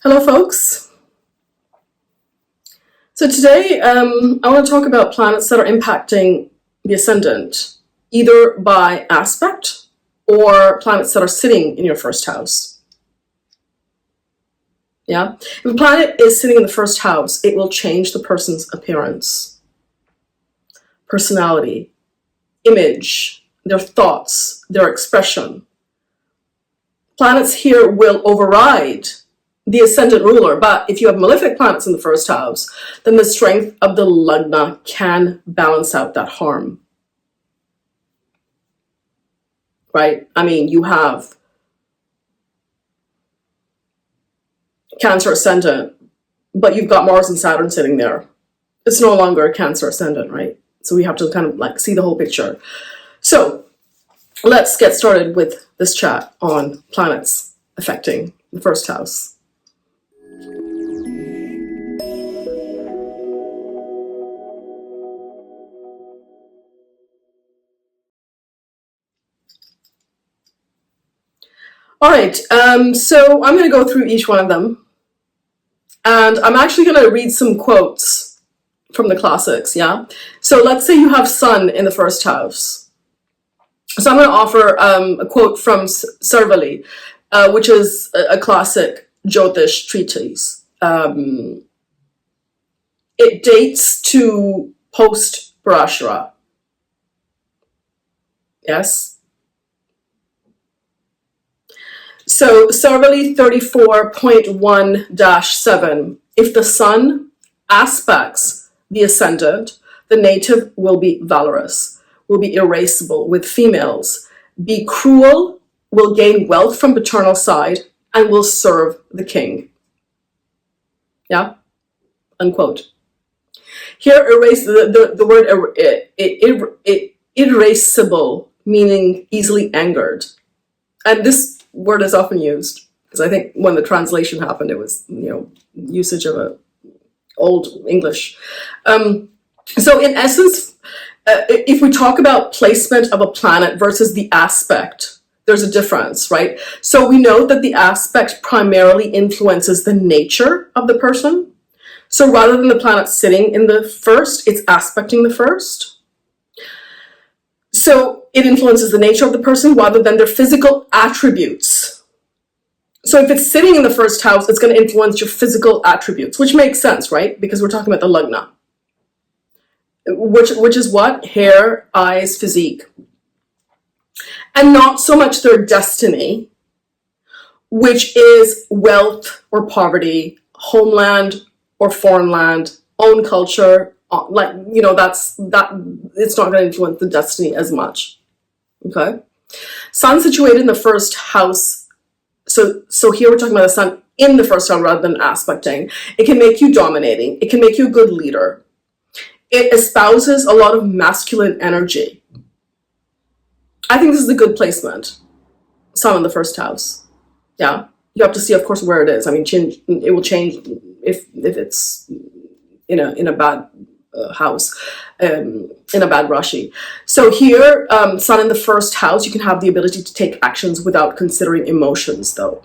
Hello, folks. So today I want to talk about planets that are impacting the ascendant, either by aspect or planets that are sitting in your first house. Yeah? If a planet is sitting in the first house, it will change the person's appearance, personality, image, their thoughts, their expression. Planets here will override the ascendant ruler, but if you have malefic planets in the first house, then the strength of the lagna can balance out that harm. Right? I mean, you have Cancer ascendant, but you've got Mars and Saturn sitting there. It's no longer a Cancer ascendant, right? So we have to kind of like see the whole picture. So let's get started with this chat on planets affecting the first house. All right, so I'm going to go through each one of them. And I'm actually going to read some quotes from the classics, yeah? So let's say you have Sun in the first house. So I'm going to offer a quote from Servali, which is a classic Jyotish treatise. It dates to post-Parashara. Yes? So Servali 34.1-7, if the sun aspects the ascendant, the native will be valorous, will be irascible with females, be cruel, will gain wealth from paternal side, and will serve the king. Yeah? Unquote. Here, erase the word irascible, meaning easily angered. And this word is often used because I think when the translation happened, it was usage of a old English. So in essence, if we talk about placement of a planet versus the aspect, there's a difference, right? So we know that the aspect primarily influences the nature of the person. So rather than the planet sitting in the first, it's aspecting the first. So it influences the nature of the person rather than their physical attributes. So if it's sitting in the first house, it's going to influence your physical attributes, which makes sense, right? Because we're talking about the lagna. Which is what? Hair, eyes, physique. And not so much their destiny, which is wealth or poverty, homeland or foreign land, own culture, it's not going to influence the destiny as much. Okay, sun situated in the first house. So here we're talking about the sun in the first house rather than aspecting. It can make you dominating. It can make you a good leader. It espouses a lot of masculine energy. I think this is a good placement. Sun in the first house. Yeah, you have to see, of course, where it is. I mean, it will change if it's in a bad house, in a bad Rashi. So here, sun in the first house, you can have the ability to take actions without considering emotions, though.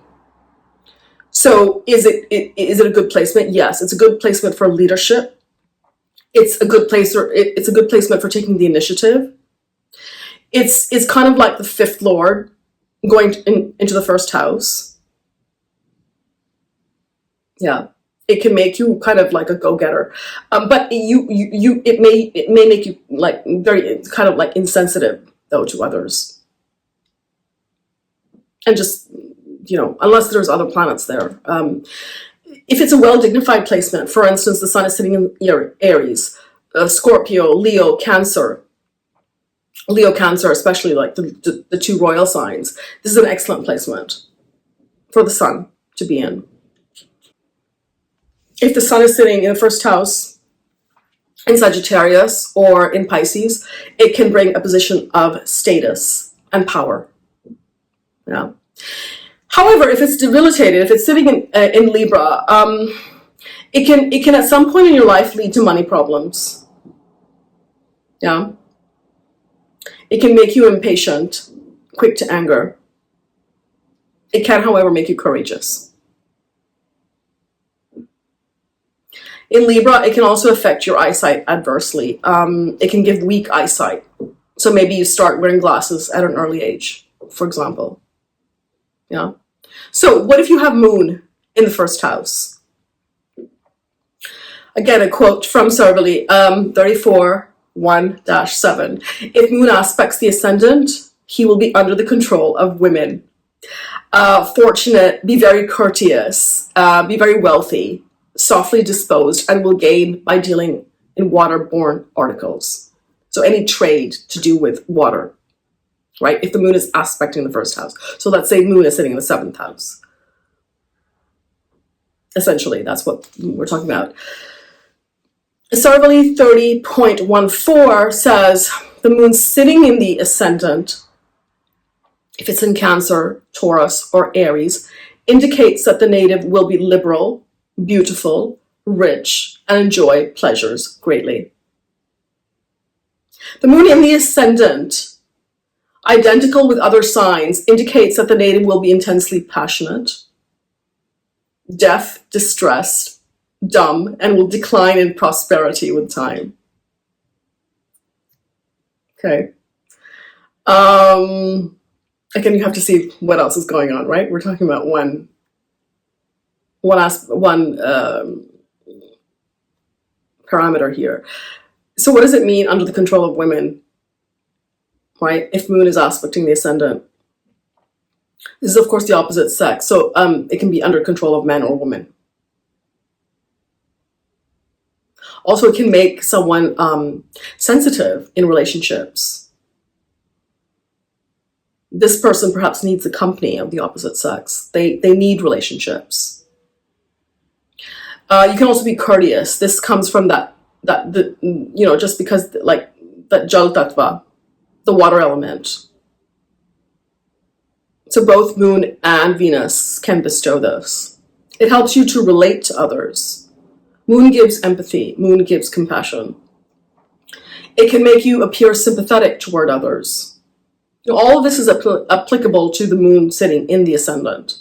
So is it a good placement? Yes, it's a good placement for leadership. It's a good it's a good placement for taking the initiative. It's kind of like the fifth lord going into the first house. Yeah. It can make you kind of like a go-getter, but it may make you like very kind of like insensitive though to others, and just unless there's other planets there. If it's a well-dignified placement, for instance, the sun is sitting in Aries, Scorpio, Leo, Cancer, especially like the two royal signs. This is an excellent placement for the sun to be in. If the sun is sitting in the first house in Sagittarius or in Pisces, it can bring a position of status and power. Yeah. However, if it's debilitated, if it's sitting in Libra, it can at some point in your life lead to money problems. Yeah. It can make you impatient, quick to anger. It can, however, make you courageous. In Libra, it can also affect your eyesight adversely. It can give weak eyesight. So maybe you start wearing glasses at an early age, for example. Yeah. So what if you have moon in the first house? Again, a quote from Sarvali, 34:1-7. If moon aspects the ascendant, he will be under the control of women. Fortunate, be very courteous, be very wealthy, softly disposed, and will gain by dealing in waterborne articles. So any trade to do with water, right? If the moon is aspecting the first house. So let's say moon is sitting in the 7th house. Essentially, that's what we're talking about. Sarvali 30.14 says the moon sitting in the ascendant, if it's in Cancer, Taurus, or Aries, indicates that the native will be liberal, beautiful, rich, and enjoy pleasures greatly. The moon in the ascendant, identical with other signs, indicates that the native will be intensely passionate, deaf, distressed, dumb, and will decline in prosperity with time. Okay. Again, you have to see what else is going on, right? We're talking about one parameter here. So what does it mean under the control of women, right? If moon is aspecting the ascendant. This is, of course, the opposite sex. So it can be under control of men or women. Also, it can make someone sensitive in relationships. This person perhaps needs the company of the opposite sex. They need relationships. You can also be courteous. This comes from just because like that Jal Tattva, the water element. So both moon and Venus can bestow this. It helps you to relate to others. Moon gives empathy. Moon gives compassion. It can make you appear sympathetic toward others. All of this is applicable to the moon sitting in the ascendant.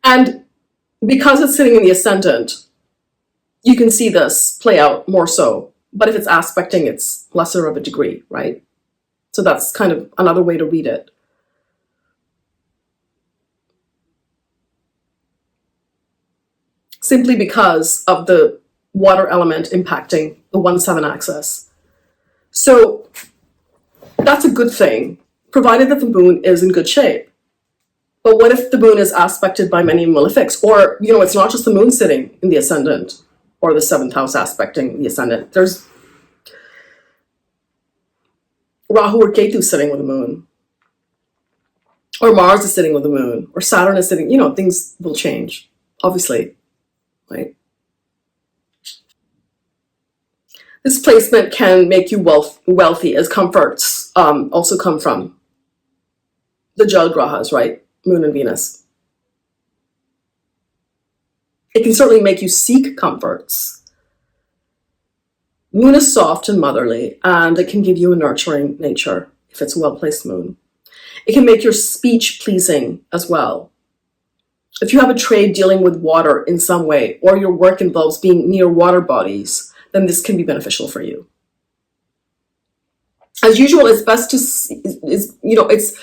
And because it's sitting in the ascendant, you can see this play out more so. But if it's aspecting, it's lesser of a degree, right? So that's kind of another way to read it. Simply because of the water element impacting the 1-7 axis. So that's a good thing, provided that the moon is in good shape. But what if the moon is aspected by many malefics? Or, it's not just the moon sitting in the ascendant or the 7th house aspecting the ascendant. There's Rahu or Ketu sitting with the moon. Or Mars is sitting with the moon. Or Saturn is sitting, things will change, obviously. Right? This placement can make you wealthy, as comforts also come from the Jal Grahas, right? Moon and Venus. It can certainly make you seek comforts. Moon is soft and motherly, and it can give you a nurturing nature if it's a well-placed moon. It can make your speech pleasing as well. If you have a trade dealing with water in some way, or your work involves being near water bodies, then this can be beneficial for you. As usual, it's best to, it's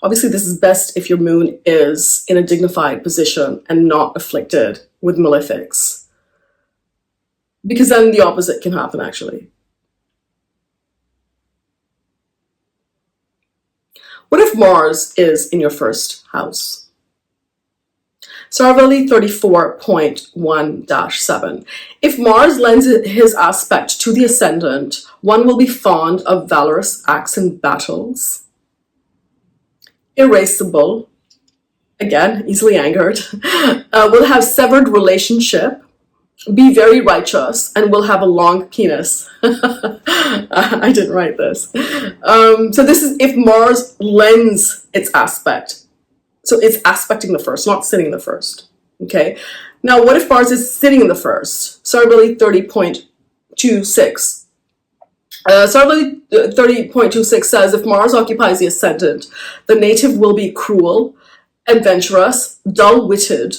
obviously this is best if your moon is in a dignified position and not afflicted with malefics. Because then the opposite can happen, actually. What if Mars is in your first house? Sarvali 34.1-7. If Mars lends his aspect to the ascendant, one will be fond of valorous acts and battles, irascible, again, easily angered, will have severed relationship, be very righteous, and will have a long penis. I didn't write this. So this is if Mars lends its aspect. So it's aspecting the first, not sitting in the first. Okay. Now, what if Mars is sitting in the first? Sarvali 30.26. Sarvali 30.26 says, if Mars occupies the ascendant, the native will be cruel adventurous, dull-witted,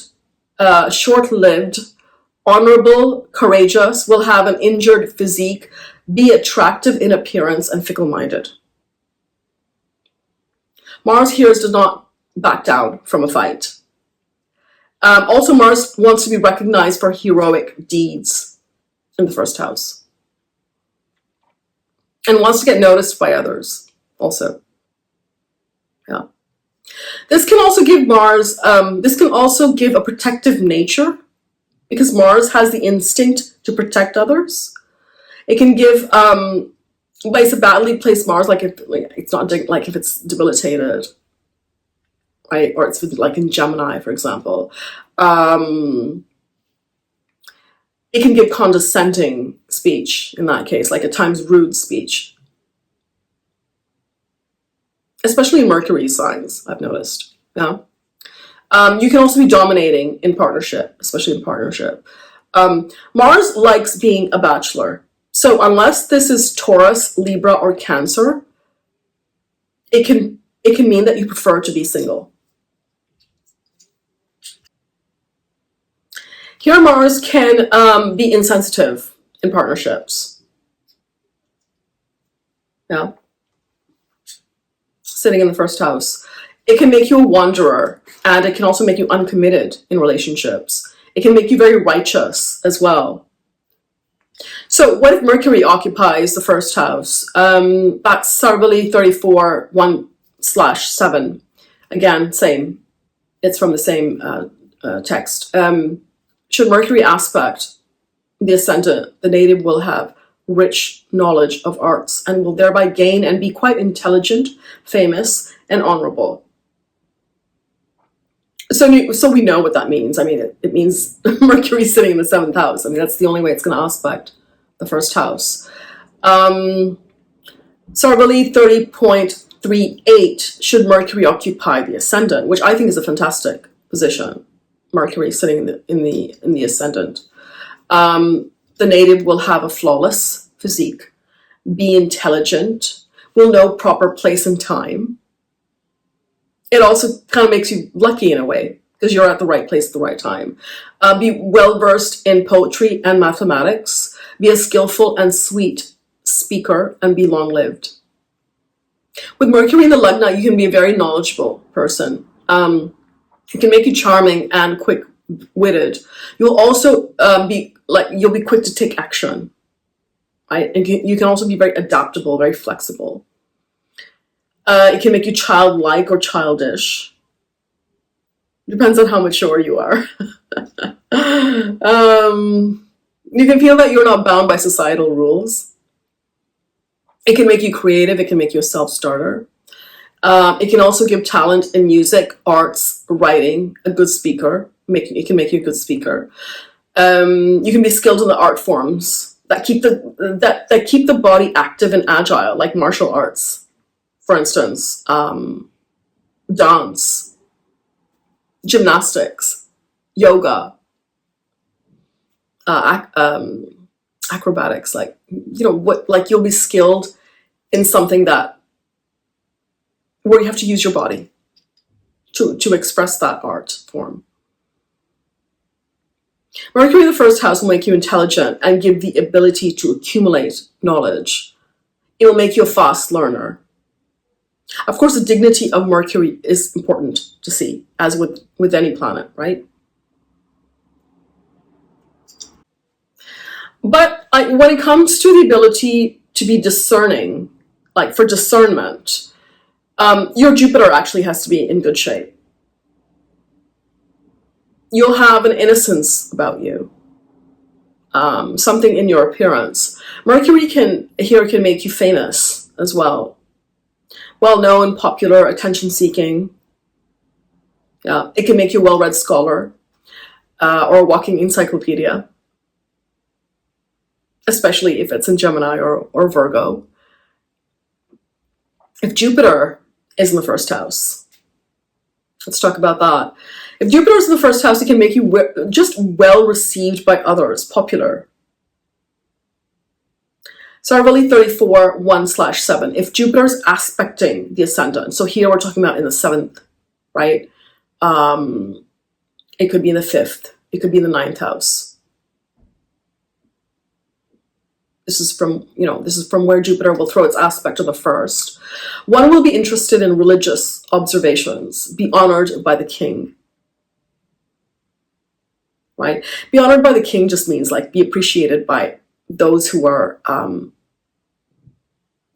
short-lived, honorable, courageous, will have an injured physique, be attractive in appearance, and fickle-minded. Mars here does not back down from a fight. Also, Mars wants to be recognized for heroic deeds in the first house. And wants to get noticed by others also. Yeah. This can also give Mars, this can also give a protective nature, because Mars has the instinct to protect others. It can give, but it's a badly placed Mars, like if it's not like if it's debilitated, right? Or it's like in Gemini, for example. It can give condescending speech in that case, like at times rude speech. Especially in Mercury signs, I've noticed. Yeah. You can also be dominating in partnership, especially in partnership. Mars likes being a bachelor. So unless this is Taurus, Libra, or Cancer, it can mean that you prefer to be single. Here, Mars can be insensitive in partnerships. Yeah. Sitting in the first house. It can make you a wanderer, and it can also make you uncommitted in relationships. It can make you very righteous as well. So what if Mercury occupies the first house? That's Sarvali 34, 1/7. Again, same. It's from the same text. Should Mercury aspect the ascendant, the native will have rich knowledge of arts and will thereby gain and be quite intelligent, famous, and honorable. So we know what that means. I mean, it means Mercury sitting in the 7th house. I mean, that's the only way it's going to aspect the first house. Sarvali 30.38, should Mercury occupy the ascendant, which I think is a fantastic position. Mercury sitting in the ascendant. The native will have a flawless physique, be intelligent, will know proper place and time. It also kind of makes you lucky in a way, because you're at the right place at the right time. Be well-versed in poetry and mathematics. Be a skillful and sweet speaker, and be long-lived. With Mercury in the Lagna, you can be a very knowledgeable person. It can make you charming and quick-witted. You'll also you'll be quick to take action. Right? And you can also be very adaptable, very flexible. It can make you childlike or childish. Depends on how mature you are. You can feel that you're not bound by societal rules. It can make you creative. It can make you a self-starter. It can also give talent in music, arts, writing, a good speaker. It can make you a good speaker. You can be skilled in the art forms that keep the body active and agile, like martial arts, for instance, dance, gymnastics, yoga, acrobatics. Like you'll be skilled in something where you have to use your body to express that art form. Mercury in the first house will make you intelligent and give the ability to accumulate knowledge. It will make you a fast learner. Of course, the dignity of Mercury is important to see, as with any planet, right? But when it comes to the ability to be discerning, like for discernment, your Jupiter actually has to be in good shape. You'll have an innocence about you, something in your appearance. Mercury can make you famous as well. Well-known, popular, attention-seeking. Yeah, it can make you a well-read scholar or a walking encyclopedia, especially if it's in Gemini or Virgo. If Jupiter is in the first house, let's talk about that. If Jupiter is in the first house, it can make you just well received by others, popular. Sarvali 34, 1/7. If Jupiter is aspecting the ascendant, so here we're talking about in the 7th, right? It could be in the 5th. It could be in the 9th house. This is from where Jupiter will throw its aspect to the 1st. One will be interested in religious observations, be honored by the king. Right? Be honored by the king just means like be appreciated by those who are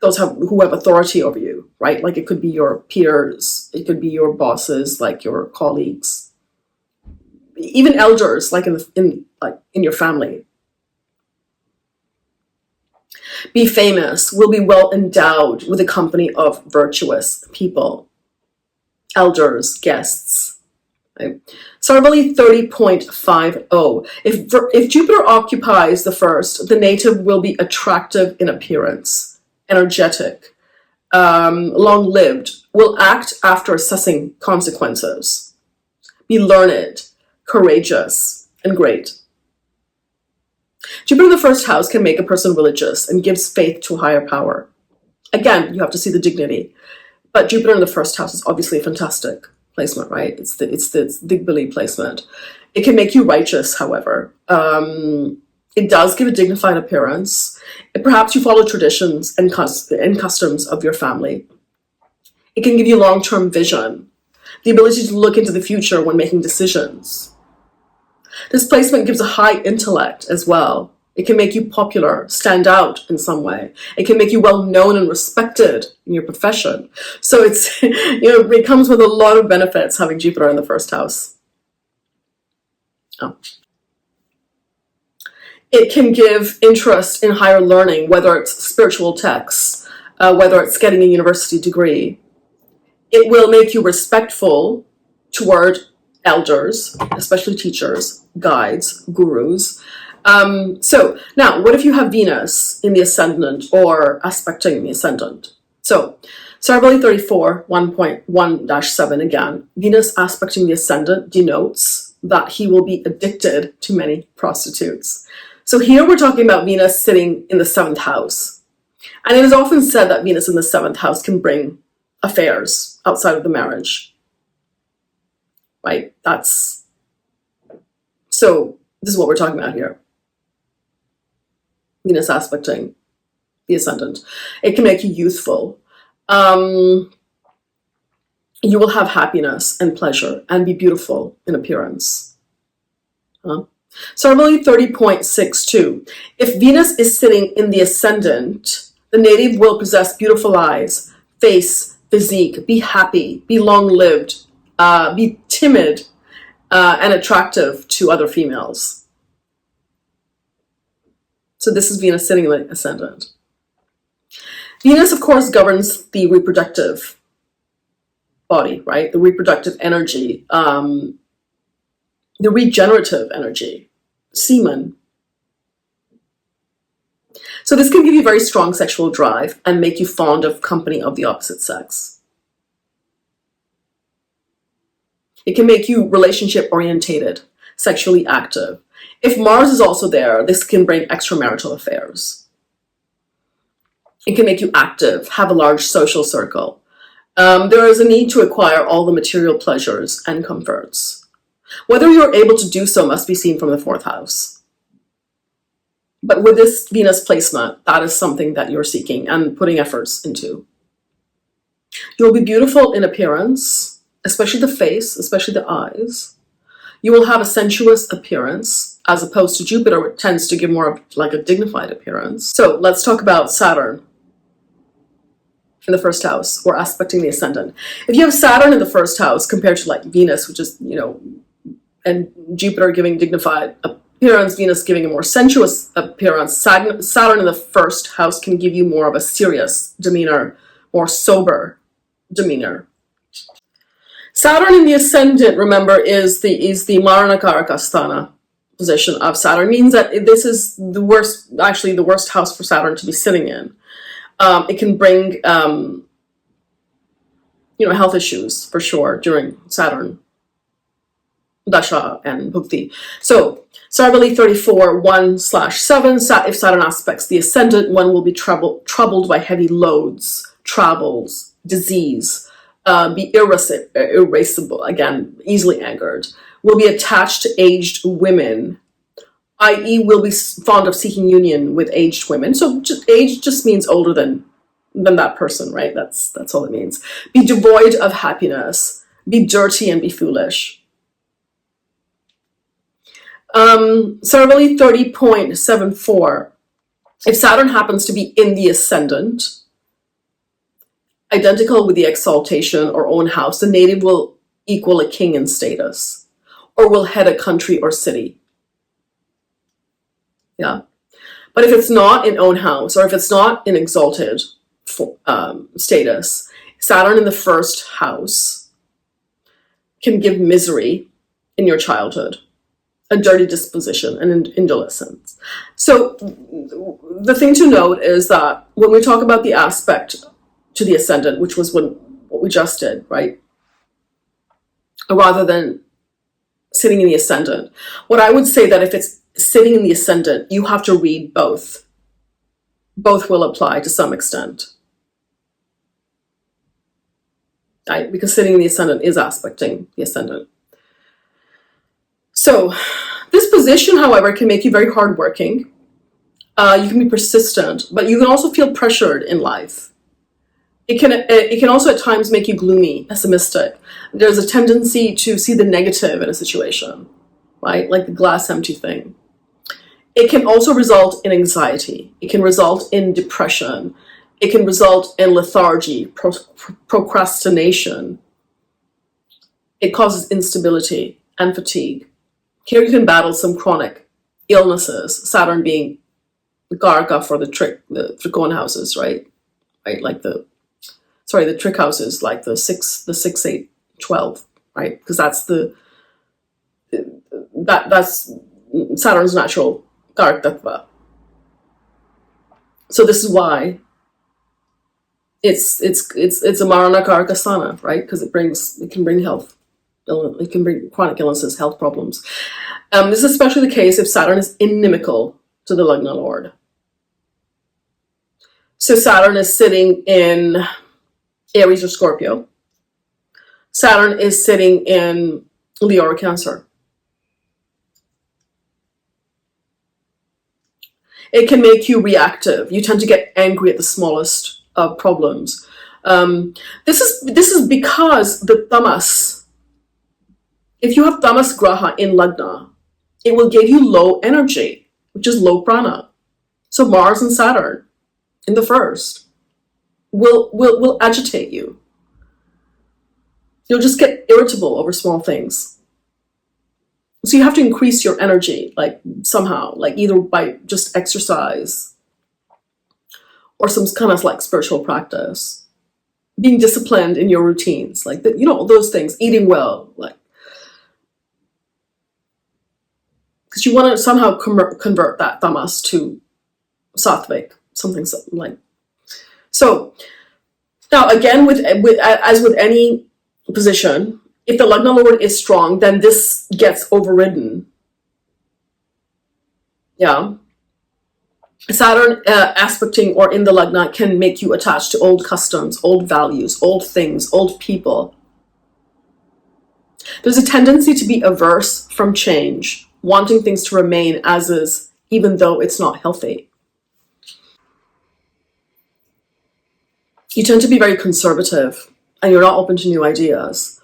who have authority over you, right? Like it could be your peers, it could be your bosses, like your colleagues, even elders, like in your family. Be famous, will be well endowed with a company of virtuous people, elders, guests. Right? Sarvali 30.50. If Jupiter occupies the 1st, the native will be attractive in appearance, energetic, long-lived, will act after assessing consequences, be learned, courageous, and great. Jupiter in the 1st house can make a person religious and gives faith to a higher power. Again, you have to see the dignity. But Jupiter in the 1st house is obviously a fantastic placement, right? It's the Digbali placement. It can make you righteous, however. It does give a dignified appearance. Perhaps you follow traditions and customs of your family. It can give you long-term vision, the ability to look into the future when making decisions. This placement gives a high intellect as well. It can make you popular, stand out in some way. It can make you well known and respected in your profession. So it comes with a lot of benefits having Jupiter in the 1st house. It can give interest in higher learning, whether it's spiritual texts, whether it's getting a university degree. It will make you respectful toward elders, especially teachers, guides, gurus. So now, what if you have Venus in the ascendant or aspecting the ascendant? So Sarvali 34, 1.1-7 again, Venus aspecting the ascendant denotes that he will be addicted to many prostitutes. So here we're talking about Venus sitting in the 7th house. And it is often said that Venus in the 7th house can bring affairs outside of the marriage. Right? So this is what we're talking about here. Venus aspecting the ascendant. It can make you youthful. You will have happiness and pleasure and be beautiful in appearance. Sarvali 30.62. If Venus is sitting in the ascendant, the native will possess beautiful eyes, face, physique, be happy, be long-lived, be timid, and attractive to other females. So this is Venus sitting in the ascendant. Venus, of course, governs the reproductive body, right? The reproductive energy, the regenerative energy, semen. So this can give you very strong sexual drive and make you fond of company of the opposite sex. It can make you relationship orientated, sexually active. If Mars is also there, this can bring extramarital affairs. It can make you active, have a large social circle. There is a need to acquire all the material pleasures and comforts. Whether you're able to do so must be seen from the 4th house. But with this Venus placement, that is something that you're seeking and putting efforts into. You'll be beautiful in appearance, especially the face, especially the eyes. You will have a sensuous appearance, as opposed to Jupiter, which tends to give more of like a dignified appearance. So let's talk about Saturn in the 1st house, or aspecting the ascendant. If you have Saturn in the 1st house compared to like Venus, which is, and Jupiter giving dignified appearance, Venus giving a more sensuous appearance, Saturn in the 1st house can give you more of a serious demeanor, more sober demeanor. Saturn in the ascendant, remember, is the Maranakaraka position of Saturn. It means that this is the worst house for Saturn to be sitting in. It can bring, health issues for sure during Saturn Dasha and Bhukti. So Sarvali 34, 1/7, if Saturn aspects the ascendant, one will be troubled by heavy loads, travels, disease, be irascible, again, easily angered, will be attached to aged women, i.e. will be fond of seeking union with aged women. So age just means older than that person, right? That's all it means. Be devoid of happiness, be dirty and be foolish. Cerebrally 30.74. If Saturn happens to be in the ascendant, identical with the exaltation or own house, the native will equal a king in status, or will head a country or city. Yeah. But if it's not in own house, or if it's not in exalted status, Saturn in the first house can give misery in your childhood, a dirty disposition, and indolence. So the thing to note is that when we talk about the aspect to the ascendant, which was what we just did, right? Rather than sitting in the ascendant, what I would say that if it's sitting in the ascendant, you have to read both. Both will apply to some extent. Right? Because sitting in the ascendant is aspecting the ascendant. So this position, however, can make you very hardworking. You can be persistent, but you can also feel pressured in life. It can also at times make you gloomy, pessimistic. There's a tendency to see the negative in a situation, right? Like the glass empty thing. It can also result in anxiety. It can result in depression. It can result in lethargy, procrastination. It causes instability and fatigue. Here you can battle some chronic illnesses, Saturn being the Garga for the Trikona houses, right? Right, like the trick houses, like the 6, 8, 12, right? Because that's Saturn's natural Karak Tattva. So this is why it's a Marana Karaka Sana, right? Because it can bring health, it can bring chronic illnesses, health problems. This is especially the case if Saturn is inimical to the Lagna Lord. So Saturn is sitting in Aries or Scorpio. Saturn is sitting in Leo or Cancer. It can make you reactive. You tend to get angry at the smallest of problems. This is because the tamas, if you have tamas graha in Lagna, it will give you low energy, which is low prana. So Mars and Saturn in the first will agitate you. You'll just get irritable over small things. So you have to increase your energy, like somehow, like either by just exercise or some kind of like spiritual practice, being disciplined in your routines, like that, those things, eating well, like, because you want to somehow convert that tamas to sattvic, something like. So now again, as with any position, if the Lagna Lord is strong, then this gets overridden. Yeah. Saturn aspecting or in the Lagna can make you attached to old customs, old values, old things, old people. There's a tendency to be averse from change, wanting things to remain as is, even though it's not healthy. You tend to be very conservative and you're not open to new ideas.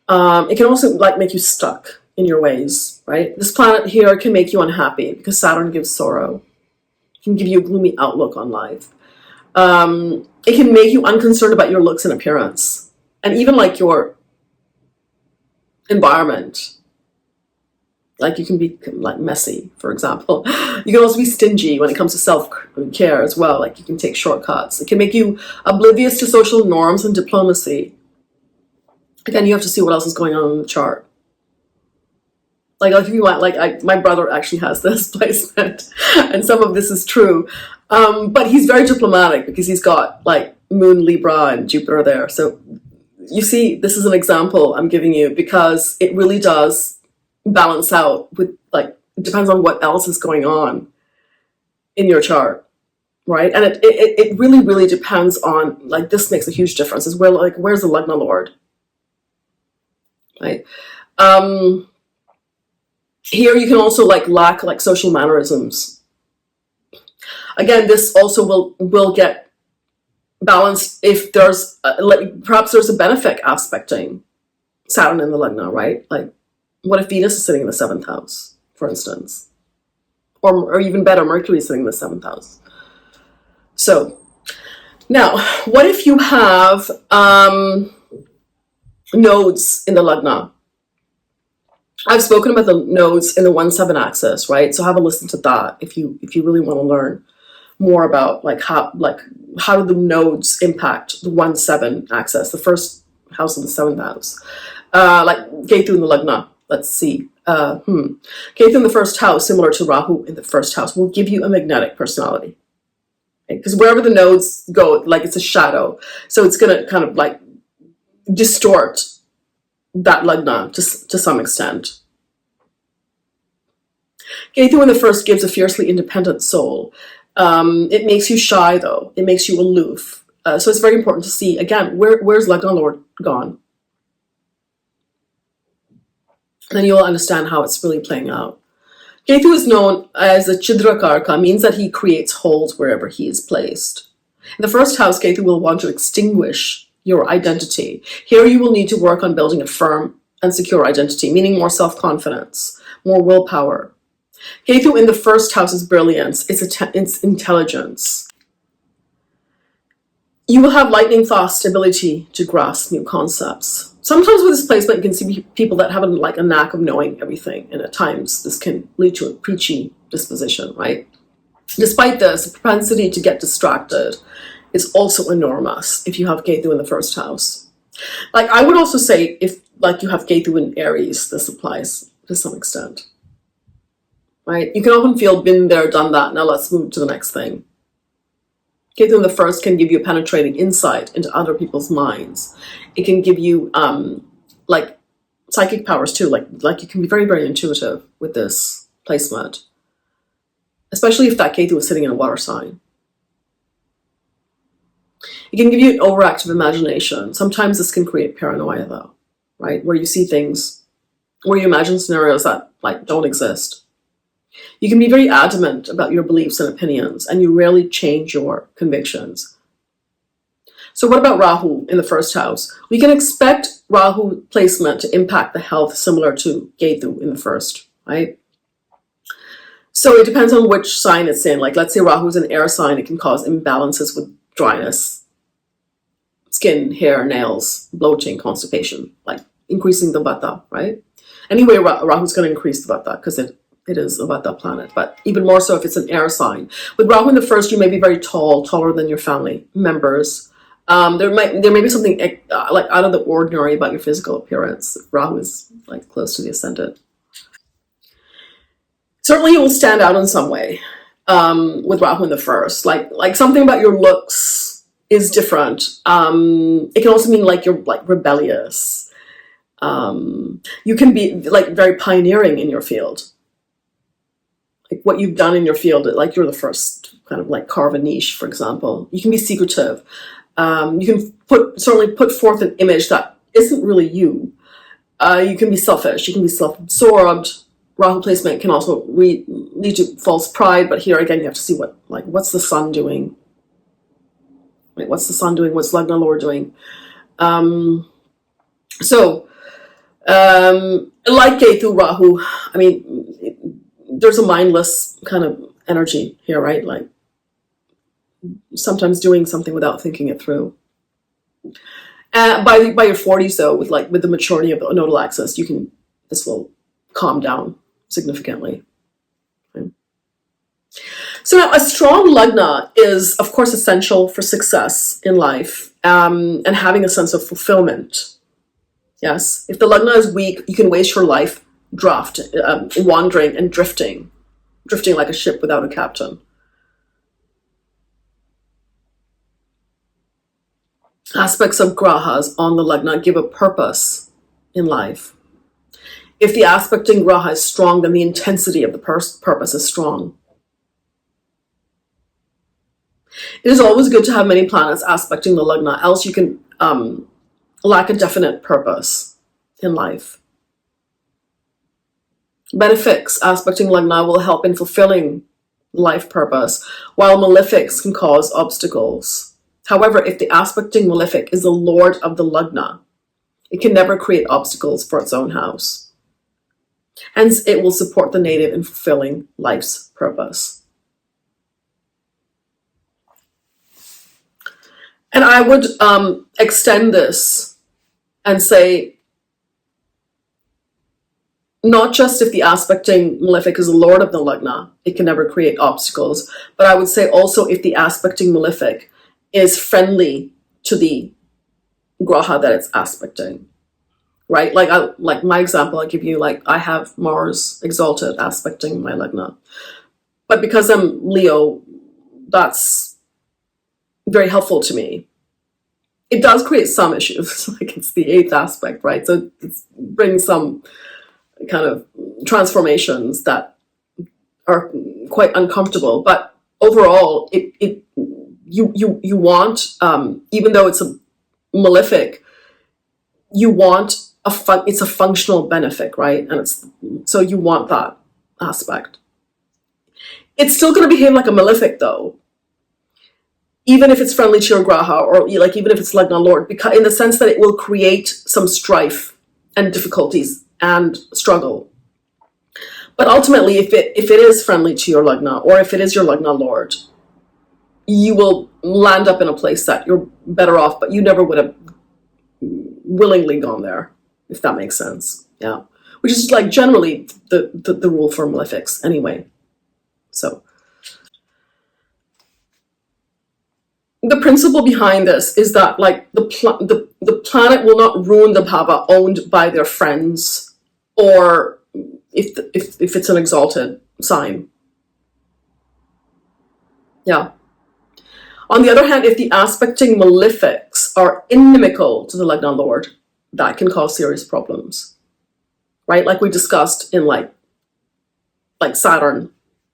It can also make you stuck in your ways, right? This planet here can make you unhappy because Saturn gives sorrow. It can give you a gloomy outlook on life. It can make you unconcerned about your looks and appearance, and even like your environment. Like you can be like messy, for example. You can also be stingy when it comes to self-care as well. Like you can take shortcuts. It can make you oblivious to social norms and diplomacy. Again, you have to see what else is going on in the chart. Like if you want, my brother actually has this placement, and some of this is true. But he's very diplomatic because he's got like Moon, Libra, and Jupiter there. So you see, this is an example I'm giving you because it really does balance out with it depends on what else is going on in your chart. right? And it really, really depends on, like, this makes a huge difference, is where, like, where's the Lagna Lord, right? Here you can also like lack like social mannerisms. Again, this also will get balanced if there's like perhaps there's a benefic aspecting Saturn in the Lagna, right? Like, what if Venus is sitting in the seventh house, for instance, or even better, Mercury is sitting in the seventh house. So now, what if you have nodes in the Lagna? I've spoken about the nodes in the 1-7 axis, right? So have a listen to that if you really want to learn more about like how do the nodes impact the 1-7 axis, the first house of the seventh house. Like Ketu in the Lagna. Let's see. Ketu in the first house, similar to Rahu in the first house, will give you a magnetic personality. Because wherever the nodes go, like it's a shadow, so it's gonna kind of like distort that Lagna to some extent. Ketu in the first gives a fiercely independent soul. It makes you shy, though. It makes you aloof. So it's very important to see, again, where's Lagna Lord gone? And then you'll understand how it's really playing out. Ketu is known as a Chidrakarka, means that he creates holes wherever he is placed. In the first house, Ketu will want to extinguish your identity. Here you will need to work on building a firm and secure identity, meaning more self-confidence, more willpower. Ketu in the first house is brilliance, it's intelligence. You will have lightning fast ability to grasp new concepts. Sometimes with this placement, you can see people that have like a knack of knowing everything, and at times this can lead to a preachy disposition, right? Despite this, the propensity to get distracted is also enormous if you have Ketu in the first house. Like, I would also say if like you have Ketu in Aries, this applies to some extent. Right? You can often feel been there, done that. Now let's move to the next thing. Ketu in the first can give you penetrating insight into other people's minds. It can give you like psychic powers too. Like you can be very, very intuitive with this placement, especially if that Ketu is sitting in a water sign. It can give you an overactive imagination. Sometimes this can create paranoia, though, right? Where you see things, where you imagine scenarios that like don't exist. You can be very adamant about your beliefs and opinions, and you rarely change your convictions. So what about Rahu in the first house? We can expect Rahu placement to impact the health similar to Ketu in the first, right? So it depends on which sign it's in. Like, let's say Rahu is an air sign, it can cause imbalances with dryness, skin, hair, nails, bloating, constipation, like increasing the vata, right? Anyway, Rahu's going to increase the vata because it is a vata planet, but even more so if it's an air sign. With Rahu in the first, you may be very tall, taller than your family members. There may be something like out of the ordinary about your physical appearance. Rahu is like close to the ascendant. Certainly, you will stand out in some way with Rahu in the first. Like something about your looks is different. It can also mean like you're like rebellious. You can be like very pioneering in your field. Like what you've done in your field, like you're the first, kind of like carve a niche, for example. You can be secretive. You can certainly put forth an image that isn't really you. You can be selfish. You can be self-absorbed. Rahu placement can also lead to false pride, but here again you have to see what's the sun doing? Like, what's the sun doing? What's Lagna Lord doing? Like Ketu, Rahu, I mean, there's a mindless kind of energy here, right? Like sometimes doing something without thinking it through. By your 40s, though, with the maturity of the nodal axis, this will calm down significantly. Okay. So now, a strong Lagna is, of course, essential for success in life and having a sense of fulfillment. Yes, if the Lagna is weak, you can waste your life wandering and drifting like a ship without a captain. Aspects of grahas on the Lagna give a purpose in life. If the aspect in graha is strong, then the intensity of the purpose is strong. It is always good to have many planets aspecting the Lagna, else you can lack a definite purpose in life. Benefics aspecting Lagna will help in fulfilling life purpose, while malefics can cause obstacles. However, if the aspecting malefic is the lord of the Lagna, it can never create obstacles for its own house. Hence, it will support the native in fulfilling life's purpose. And I would extend this and say, not just if the aspecting malefic is the lord of the Lagna, it can never create obstacles, but I would say also if the aspecting malefic is friendly to the graha that it's aspecting, right? Like my example, I give you, like, I have Mars exalted aspecting my Lagna, but because I'm Leo, that's very helpful to me. It does create some issues, like it's the 8th aspect, right? So it brings some kind of transformations that are quite uncomfortable, but overall you want, even though it's a malefic, you want it's a functional benefic, right? And so you want that aspect. It's still going to behave like a malefic though, even if it's friendly to your graha, or like even if it's Lagna Lord, because in the sense that it will create some strife and difficulties and struggle. But ultimately, if it is friendly to your Lagna, or if it is your Lagna Lord, you will land up in a place that you're better off, but you never would have willingly gone there, if that makes sense. Yeah. Which is like generally the rule for malefics anyway. So the principle behind this is that, like, the planet will not ruin the bhava owned by their friends, or if it's an exalted sign. Yeah. On the other hand, if the aspecting malefics are inimical to the Lagna Lord, that can cause serious problems, right? Like we discussed in like Saturn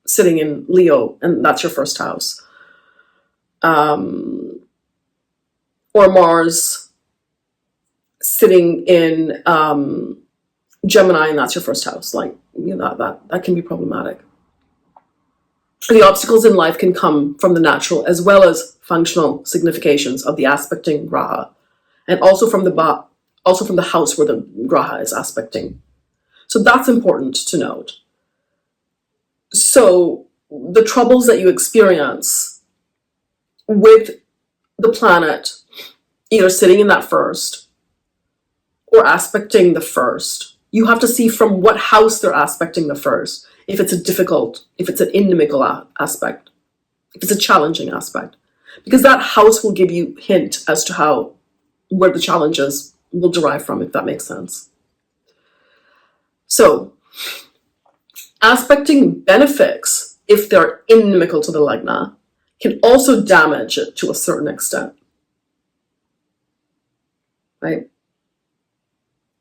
sitting in Leo, and that's your first house. Or Mars sitting in Gemini, and that's your first house. Like, you know, that can be problematic. The obstacles in life can come from the natural as well as functional significations of the aspecting graha, and also from the house where the graha is aspecting. So that's important to note. So the troubles that you experience with the planet either sitting in that first or aspecting the first, you have to see from what house they're aspecting the first. If it's an inimical aspect, if it's a challenging aspect, because that house will give you hint as to where the challenges will derive from, if that makes sense. So, aspecting benefics, if they're inimical to the Lagna, can also damage it to a certain extent, right?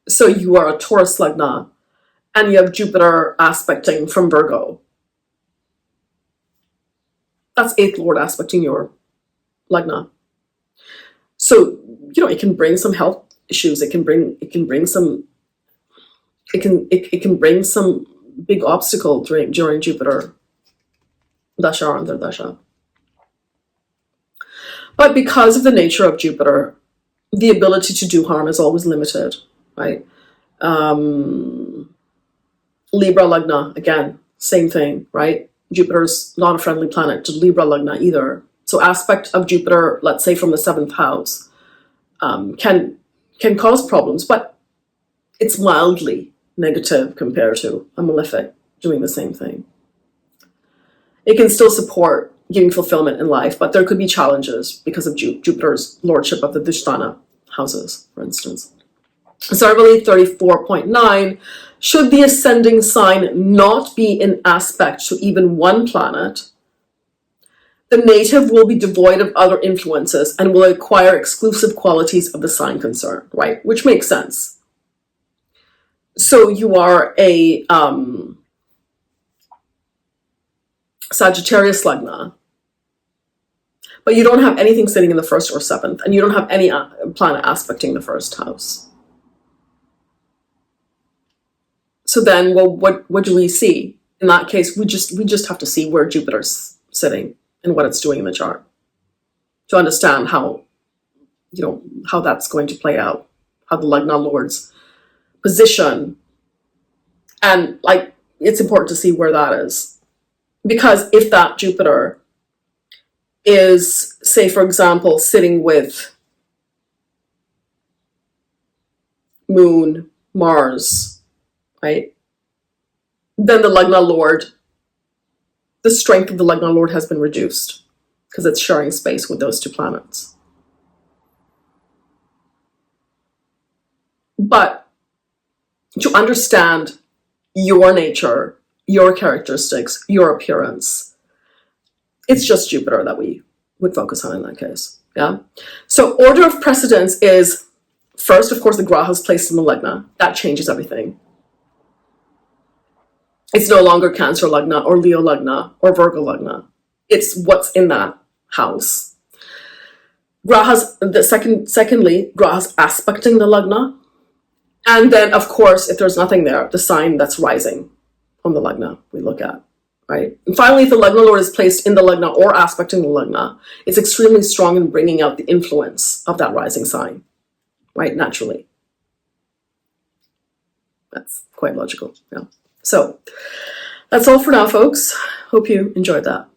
So you are a Taurus Lagna, and you have Jupiter aspecting from Virgo. That's 8th Lord aspecting your Lagna. So, you know, it can bring some health issues. It can bring some big obstacle during Jupiter Dasha or Antardasha. But because of the nature of Jupiter, the ability to do harm is always limited, right? Libra Lagna, again, same thing, right? Jupiter's not a friendly planet to Libra Lagna either. So aspect of Jupiter, let's say from the 7th house, can cause problems, but it's mildly negative compared to a malefic doing the same thing. It can still support giving fulfillment in life, but there could be challenges because of Jupiter's lordship of the Dhisthana houses, for instance. So I believe 34.9, should the ascending sign not be in aspect to even one planet, the native will be devoid of other influences and will acquire exclusive qualities of the sign concerned, right? Which makes sense. So you are a Sagittarius Lagna, but you don't have anything sitting in the first or seventh, and you don't have any planet aspecting the first house. So then, well, what do we see? In that case, we just have to see where Jupiter's sitting and what it's doing in the chart to understand how, how that's going to play out, how the Lagna Lord's position, and like, it's important to see where that is. Because if that Jupiter is, say, for example, sitting with Moon, Mars, right? Then the Lagna Lord, the strength of the Lagna Lord has been reduced because it's sharing space with those two planets. But to understand your nature, your characteristics, your appearance, it's just Jupiter that we would focus on in that case. Yeah. So order of precedence is first, of course, the Graha's placed in the Lagna. That changes everything. It's no longer Cancer Lagna or Leo Lagna or Virgo Lagna. It's what's in that house. Secondly, Graha's aspecting the Lagna. And then, of course, if there's nothing there, the sign that's rising on the Lagna we look at, right? And finally, if the Lagna Lord is placed in the Lagna or aspecting the Lagna, it's extremely strong in bringing out the influence of that rising sign, right? Naturally. That's quite logical, yeah. So that's all for now, folks. Hope you enjoyed that.